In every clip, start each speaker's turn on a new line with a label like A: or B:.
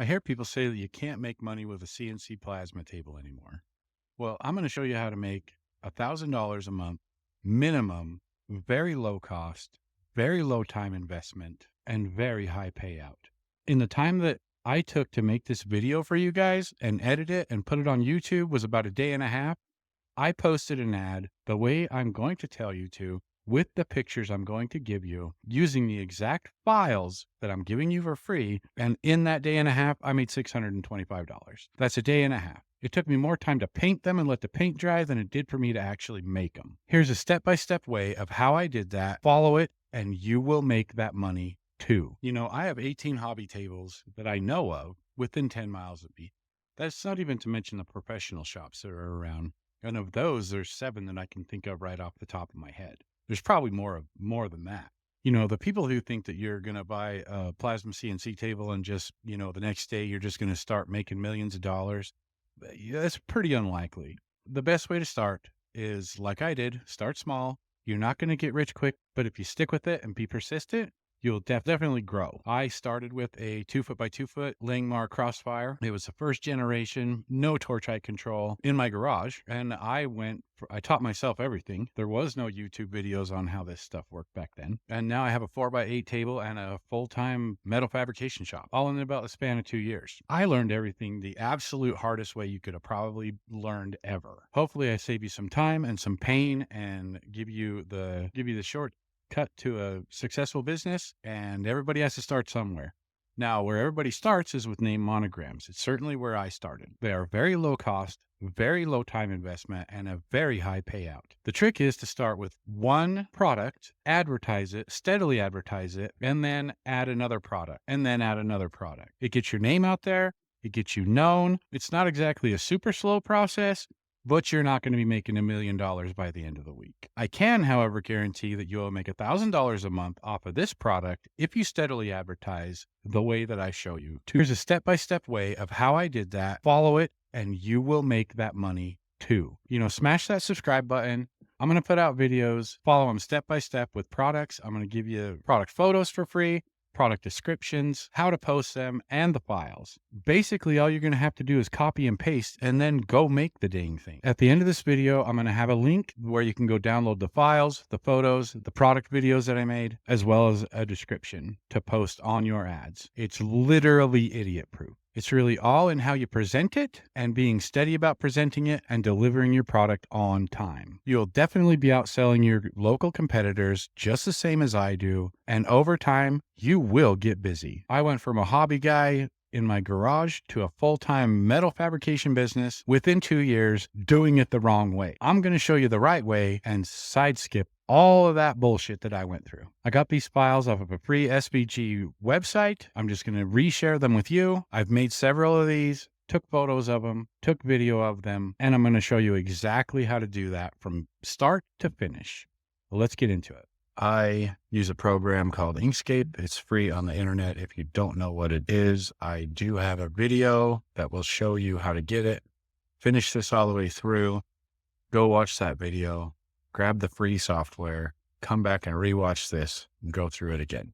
A: I hear people say that you can't make money with a CNC plasma table anymore. Well, I'm going to show you how to make $1,000 a month minimum, very low cost, very low time investment, and very high payout. In the time that I took to make this video for you guys and edit it and put it on YouTube was about a day and a half. I posted an ad the way I'm going to tell you to, with the pictures I'm going to give you, using the exact files that I'm giving you for free. And in that day and a half, I made $625. That's a day and a half. It took me more time to paint them and let the paint dry than it did for me to actually make them. Here's a step-by-step way of how I did that. Follow it, and you will make that money too. You know, I have 18 hobby tables that I know of within 10 miles of me. That's not even to mention the professional shops that are around. And of those, there's 7 that I can think of right off the top of my head. There's probably more than that. You know, the people who think that you're going to buy a plasma CNC table and just, the next day you're just going to start making millions of dollars, yeah, that's pretty unlikely. The best way to start is like I did, start small. You're not going to get rich quick, but if you stick with it and be persistent, you'll definitely grow. I started with a 2 foot by 2 foot Langmar Crossfire. It was the first generation, no torch height control in my garage. And I taught myself everything. There was no YouTube videos on how this stuff worked back then. And now I have a 4x8 table and a full-time metal fabrication shop, all in about the span of 2 years. I learned everything the absolute hardest way you could have probably learned ever. Hopefully I save you some time and some pain and give you the short cut to a successful business, and everybody has to start somewhere. Now, where everybody starts is with name monograms. It's certainly where I started. They are very low cost, very low time investment, and a very high payout. The trick is to start with one product, advertise it, steadily advertise it, and then add another product, and then add another product. It gets your name out there. It gets you known. It's not exactly a super slow process, but you're not going to be making $1 million by the end of the week. I can, however, guarantee that you'll make $1,000 a month off of this product if you steadily advertise the way that I show you. Here's a step-by-step way of how I did that. Follow it, and you will make that money too. Smash that subscribe button. I'm going to put out videos, follow them step by step with products. I'm going to give you product photos for free, product descriptions, how to post them, and the files. Basically, all you're going to have to do is copy and paste and then go make the dang thing. At the end of this video, I'm going to have a link where you can go download the files, the photos, the product videos that I made, as well as a description to post on your ads. It's literally idiot proof. It's really all in how you present it and being steady about presenting it and delivering your product on time. You'll definitely be outselling your local competitors just the same as I do. And over time, you will get busy. I went from a hobby guy in my garage to a full-time metal fabrication business within 2 years, doing it the wrong way. I'm going to show you the right way and sideskip all of that bullshit that I went through. I got these files off of a free SVG website. I'm just going to reshare them with you. I've made several of these, took photos of them, took video of them, and I'm going to show you exactly how to do that from start to finish. Well, let's get into it. I use a program called Inkscape. It's free on the internet. If you don't know what it is, I do have a video that will show you how to get it. Finish this all the way through. Go watch that video. Grab the free software, come back and rewatch this and go through it again.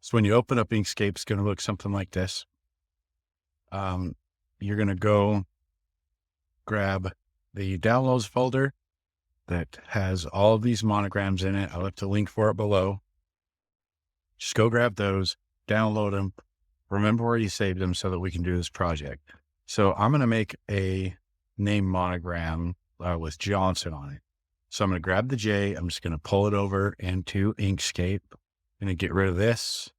A: So when you open up Inkscape, it's going to look something like this. You're going to go grab the downloads folder that has all of these monograms in it. I'll have to link for it below. Just go grab those, download them, remember where you saved them so that we can do this project. So I'm going to make a name monogram with Johnson on it. So I'm going to grab the J. I'm just going to pull it over into Inkscape. I'm going to get rid of this.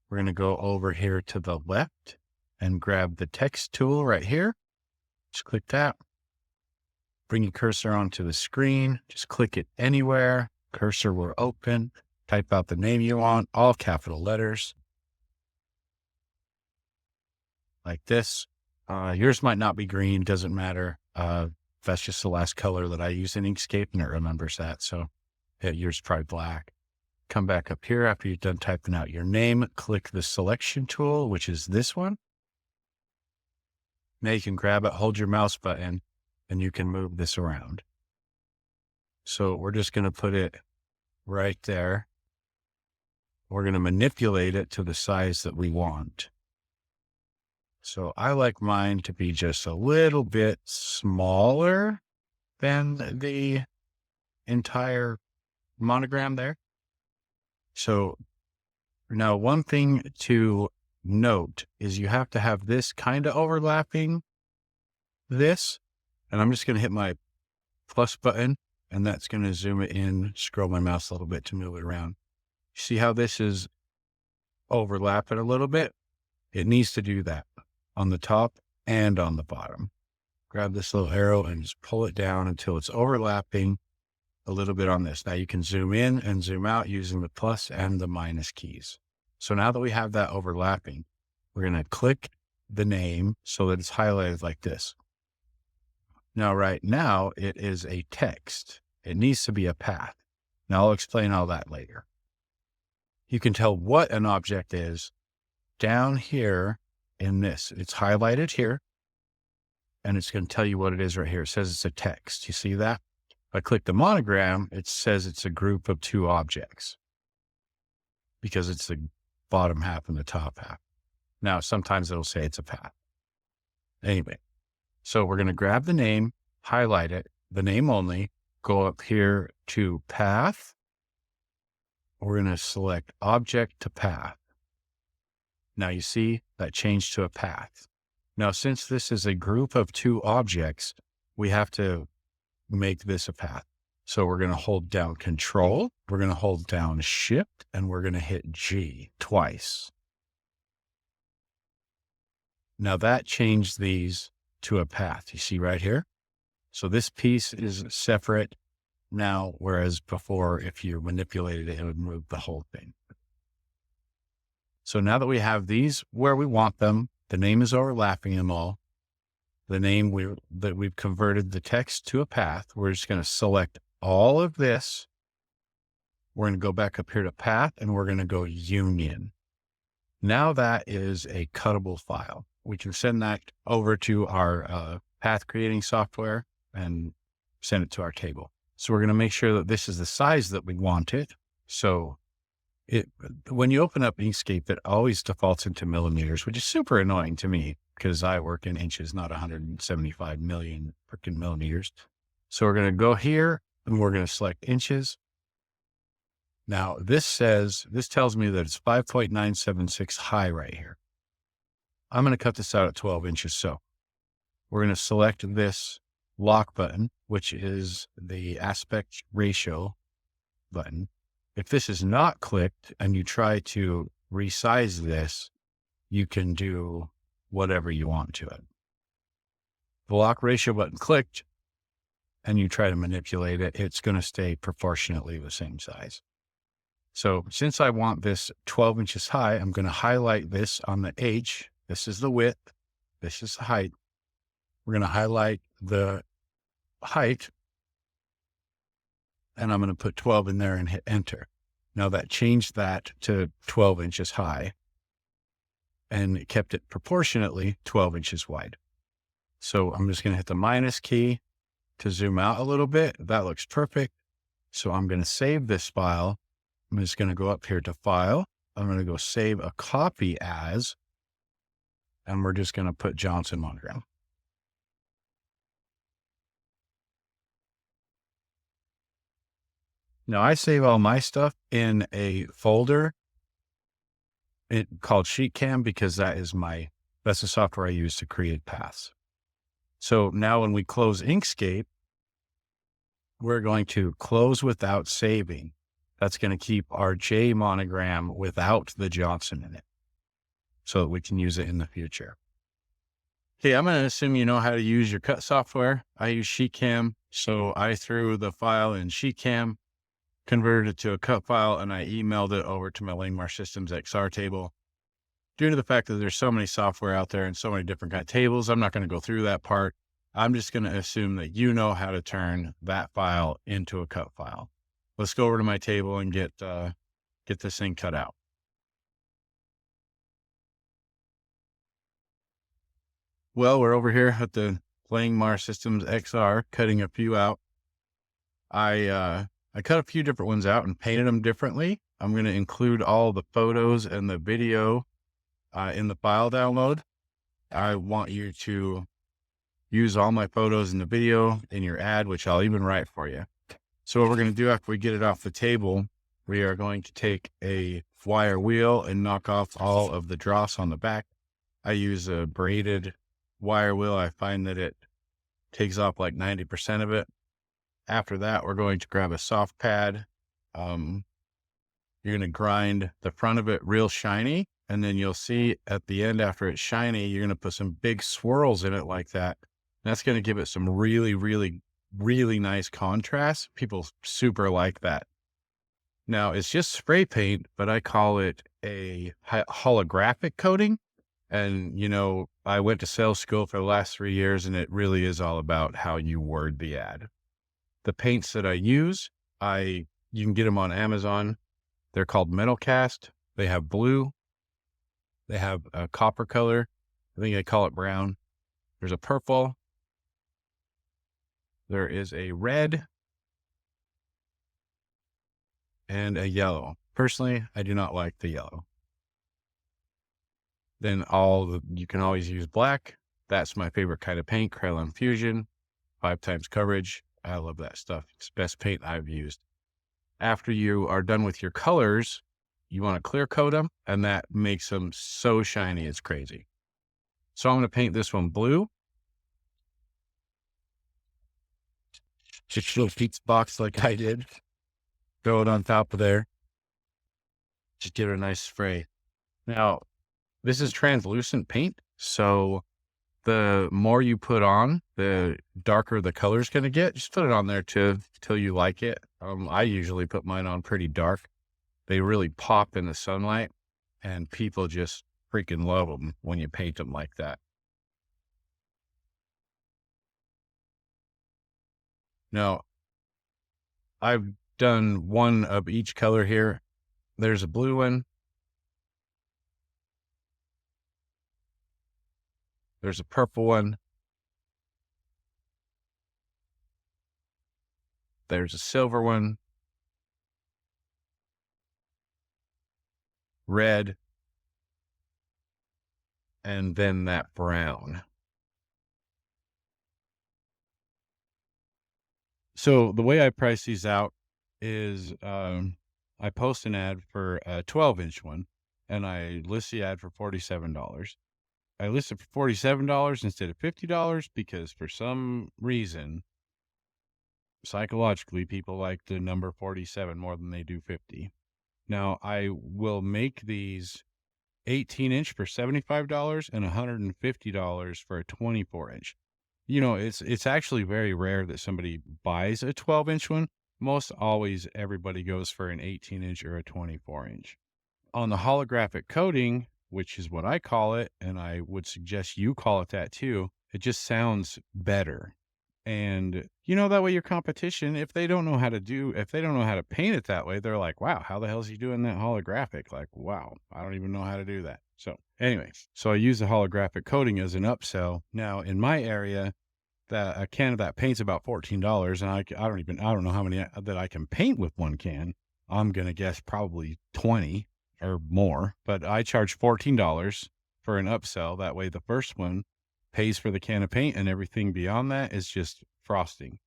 A: We're going to go over here to the left and grab the text tool right here. Just click that. Bring your cursor onto the screen. Just click it anywhere. Cursor will open. Type out the name you want, all capital letters. Like this. Yours might not be green. Doesn't matter. That's just the last color that I use in Inkscape, and it remembers that. So yours is probably black. Come back up here after you've done typing out your name. Click the selection tool, which is this one. Now you can grab it, hold your mouse button, and you can move this around. So we're just going to put it right there. We're going to manipulate it to the size that we want. So I like mine to be just a little bit smaller than the entire monogram there. So now one thing to note is you have to have this kind of overlapping this, and I'm just going to hit my plus button, and that's going to zoom it in, scroll my mouse a little bit to move it around. See how this is overlapping a little bit? It needs to do that on the top and on the bottom. Grab this little arrow and just pull it down until it's overlapping a little bit on this. Now you can zoom in and zoom out using the plus and the minus keys. So now that we have that overlapping, we're going to click the name so that it's highlighted like this. Now, right now it is a text. It needs to be a path. Now I'll explain all that later. You can tell what an object is down here in this. It's highlighted here, and it's going to tell you what it is right here. It says it's a text. You see that? If I click the monogram, it says it's a group of two objects because it's the bottom half and the top half. Now, sometimes it'll say it's a path. Anyway, so we're going to grab the name, highlight it, the name only, go up here to path. We're going to select object to path. Now you see that changed to a path. Now, since this is a group of two objects, we have to make this a path. So we're going to hold down Control, we're going to hold down Shift, and we're going to hit G twice. Now that changed these to a path. You see right here? So this piece is separate now, whereas before, if you manipulated it, it would move the whole thing. So now that we have these where we want them, the name is overlapping them all. The name that we've converted the text to a path. We're just going to select all of this. We're going to go back up here to path, and we're going to go union. Now that is a cuttable file. We can send that over to our path creating software and send it to our table. So we're going to make sure that this is the size that we want it. So when you open up Inkscape, it always defaults into millimeters, which is super annoying to me because I work in inches, not 175 million freaking millimeters. So we're going to go here and we're going to select inches. Now this tells me that it's 5.976 high right here. I'm going to cut this out at 12 inches. So we're going to select this lock button, which is the aspect ratio button. If this is not clicked and you try to resize this, you can do whatever you want to it. The lock ratio button clicked and you try to manipulate it, it's going to stay proportionately the same size. So since I want this 12 inches high, I'm going to highlight this on the H. This is the width. This is the height. We're going to highlight the height, and I'm going to put 12 in there and hit enter. Now that changed that to 12 inches high, and it kept it proportionately 12 inches wide. So I'm just going to hit the minus key to zoom out a little bit. That looks perfect. So I'm going to save this file. I'm just going to go up here to File. I'm going to go Save a Copy As, and we're just going to put Johnson Monogram. Now I save all my stuff in a folder called SheetCam because that's the software I use to create paths. So now when we close Inkscape, we're going to close without saving. That's going to keep our J monogram without the Johnson in it so that we can use it in the future. Okay, I'm going to assume you know how to use your cut software. I use SheetCam, so I threw the file in SheetCam, converted it to a cut file, and I emailed it over to my Langmar Systems XR table. Due to the fact that there's so many software out there and so many different kind of tables, I'm not going to go through that part. I'm just going to assume that you know how to turn that file into a cut file. Let's go over to my table and get this thing cut out. Well, we're over here at the Langmar Systems XR, cutting a few out. I cut a few different ones out and painted them differently. I'm going to include all the photos and the video in the file download. I want you to use all my photos in the video in your ad, which I'll even write for you. So what we're going to do after we get it off the table, we are going to take a wire wheel and knock off all of the dross on the back. I use a braided wire wheel. I find that it takes off like 90% of it. After that, we're going to grab a soft pad. You're going to grind the front of it real shiny. And then you'll see at the end, after it's shiny, you're going to put some big swirls in it like that. That's going to give it some really, really, really nice contrast. People super like that. Now, it's just spray paint, but I call it a holographic coating. And, you know, I went to sales school for the last 3 years, and it really is all about how you word the ad. The paints that I use, you can get them on Amazon. They're called Metal Cast. They have blue. They have a copper color. I think I call it brown. There's a purple. There is a red and a yellow. Personally, I do not like the yellow. Then you can always use black. That's my favorite kind of paint, Krylon Fusion, 5 times coverage. I love that stuff. It's the best paint I've used. After you are done with your colors, you want to clear coat them, and that makes them so shiny, it's crazy. So I'm going to paint this one blue. Just a little pizza box like I did. Throw it on top of there. Just give it a nice spray. Now, this is translucent paint, so the more you put on, the darker the color's going to get. Just put it on there till you like it. I usually put mine on pretty dark. They really pop in the sunlight, and people just freaking love them when you paint them like that. Now, I've done one of each color here. There's a blue one. There's a purple one. There's a silver one. Red. And then that brown. So the way I price these out is I post an ad for a 12-inch one, and I list the ad for $47. I list it for $47 instead of $50 because for some reason, psychologically, people like the number 47 more than they do 50. Now, I will make these 18-inch for $75 and $150 for a 24-inch. You know, it's actually very rare that somebody buys a 12-inch one. Most always everybody goes for an 18-inch or a 24-inch. On the holographic coating, which is what I call it, and I would suggest you call it that too, it just sounds better. And, you know, that way your competition, if they don't know how to paint it that way, they're like, wow, how the hell is he doing that holographic? Like, wow, I don't even know how to do that. So anyway, I use the holographic coating as an upsell. Now in my area, a can of that paint's about $14, and I don't know how many that I can paint with one can. I'm going to guess probably 20 or more, but I charge $14 for an upsell. That way the first one pays for the can of paint, and everything beyond that is just frosting.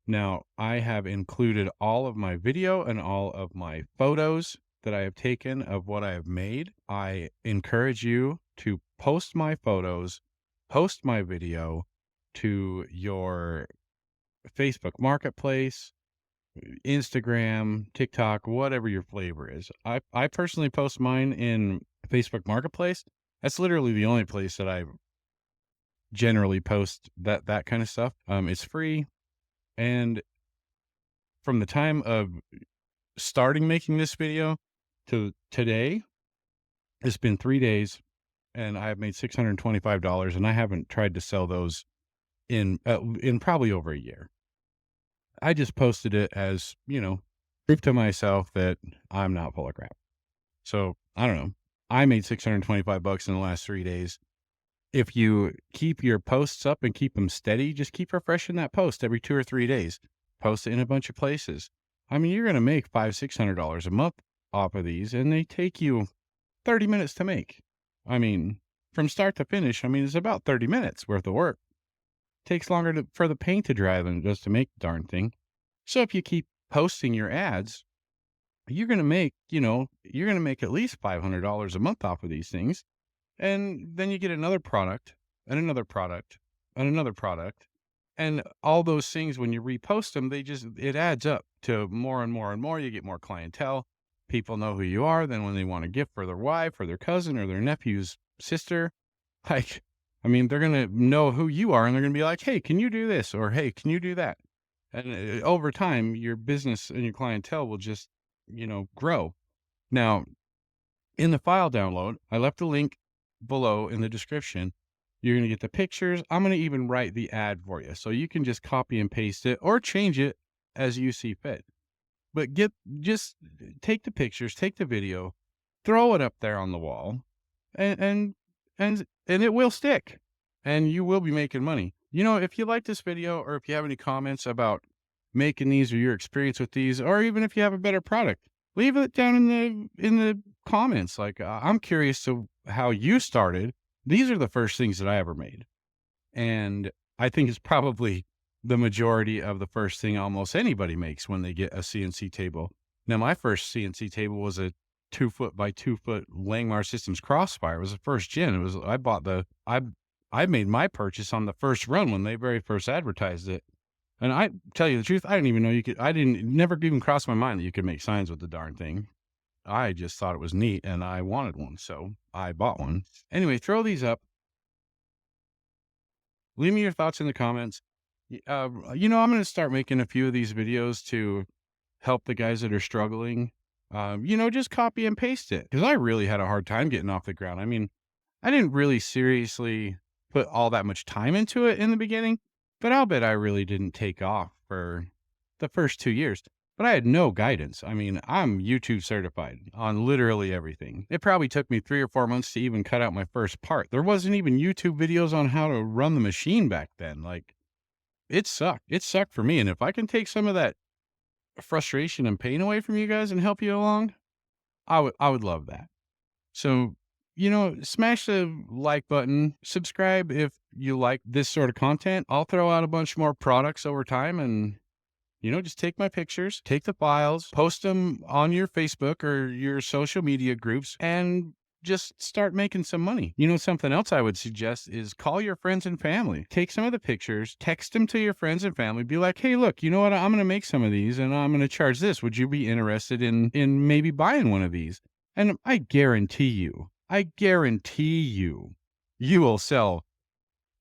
A: Now, I have included all of my video and all of my photos that I have taken of what I have made. I encourage you to post my photos, post my video to your Facebook Marketplace, Instagram, TikTok, whatever your flavor is. I personally post mine in Facebook Marketplace. That's literally the only place that I generally post that kind of stuff. It's free. And from the time of starting making this video to today, it's been 3 days, and I have made $625, and I haven't tried to sell those in probably over a year. I just posted it as, you know, proof to myself that I'm not full of crap. So I don't know. I made $625 in the last 3 days. If you keep your posts up and keep them steady, just keep refreshing that post every 2 or 3 days. Post it in a bunch of places. I mean, you're going to make $500-$600 a month off of these, and they take you 30 minutes to make. I mean, from start to finish, I mean, it's about 30 minutes worth of work. Takes longer for the paint to dry than it does to make the darn thing. So if you keep posting your ads, you're going to make, you're going to make at least $500 a month off of these things. And then you get another product and another product and another product. And all those things, when you repost them, it adds up to more and more and more. You get more clientele. People know who you are. Then when they want a gift for their wife or their cousin or their nephew's sister, like, I mean, they're going to know who you are and they're going to be like, hey, can you do this? Or, hey, can you do that? And over time, your business and your clientele will just, grow. Now, in the file download, I left a link below in the description. You're going to get the pictures. I'm going to even write the ad for you. So you can just copy and paste it or change it as you see fit. But just take the pictures, take the video, throw it up there on the wall, and it will stick. And you will be making money. If you like this video or if you have any comments about making these or your experience with these, or even if you have a better product, leave it down in the comments. Like, I'm curious to how you started. These are the first things that I ever made. And I think it's probably the majority of the first thing almost anybody makes when they get a CNC table. Now, my first CNC table was a 2-foot by 2-foot Langmar Systems Crossfire. It was the first gen. I made my purchase on the first run when they very first advertised it. And I tell you the truth, I didn't even know never even crossed my mind that you could make signs with the darn thing. I just thought it was neat and I wanted one. So I bought one. Anyway, throw these up. Leave me your thoughts in the comments. I'm going to start making a few of these videos to help the guys that are struggling. Just copy and paste it. Because I really had a hard time getting off the ground. I mean, I didn't really seriously put all that much time into it in the beginning, but I'll bet I really didn't take off for the first 2 years. But I had no guidance. I mean, I'm YouTube certified on literally everything. It probably took me 3 or 4 months to even cut out my first part. There wasn't even YouTube videos on how to run the machine back then. Like, it sucked. It sucked for me. And if I can take some of that frustration and pain away from you guys and help you along, I would love that. So, smash the like button, subscribe if you like this sort of content. I'll throw out a bunch more products over time and, just take my pictures, take the files, post them on your Facebook or your social media groups, and just start making some money. Something else I would suggest is call your friends and family. Take some of the pictures, text them to your friends and family. Be like, hey, look, you know what? I'm going to make some of these and I'm going to charge this. Would you be interested in maybe buying one of these? And I guarantee you, you will sell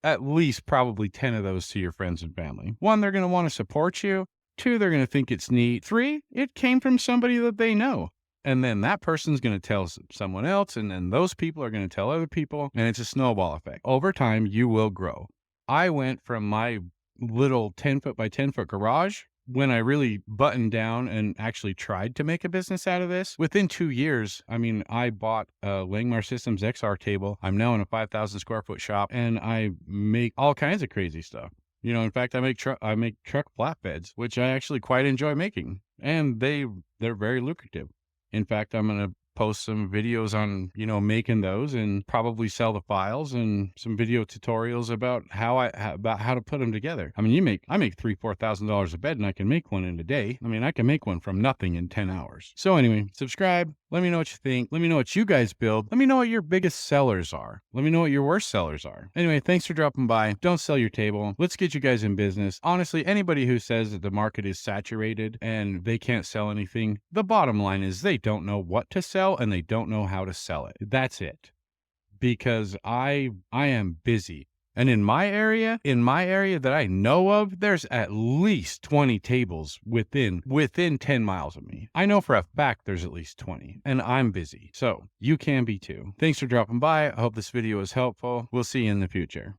A: at least probably 10 of those to your friends and family. 1, they're going to want to support you. 2, they're going to think it's neat. 3, it came from somebody that they know. And then that person's going to tell someone else. And then those people are going to tell other people. And it's a snowball effect. Over time, you will grow. I went from my little 10-foot by 10-foot garage, when I really buttoned down and actually tried to make a business out of this, within 2 years, I mean, I bought a Langmar Systems XR table. I'm now in a 5,000 square foot shop and I make all kinds of crazy stuff. In fact, I make truck flatbeds, which I actually quite enjoy making, and they're very lucrative. In fact, I'm going to post some videos on, making those and probably sell the files and some video tutorials about how to put them together. I mean, I make $3,000-$4,000 a bed and I can make one in a day. I mean, I can make one from nothing in 10 hours. So anyway, subscribe. Let me know what you think. Let me know what you guys build. Let me know what your biggest sellers are. Let me know what your worst sellers are. Anyway, thanks for dropping by. Don't sell your table. Let's get you guys in business. Honestly, anybody who says that the market is saturated and they can't sell anything, the bottom line is they don't know what to sell and they don't know how to sell it. That's it. Because I am busy. And in my area that I know of, there's at least 20 tables within 10 miles of me. I know for a fact there's at least 20, and I'm busy. So you can be too. Thanks for dropping by. I hope this video was helpful. We'll see you in the future.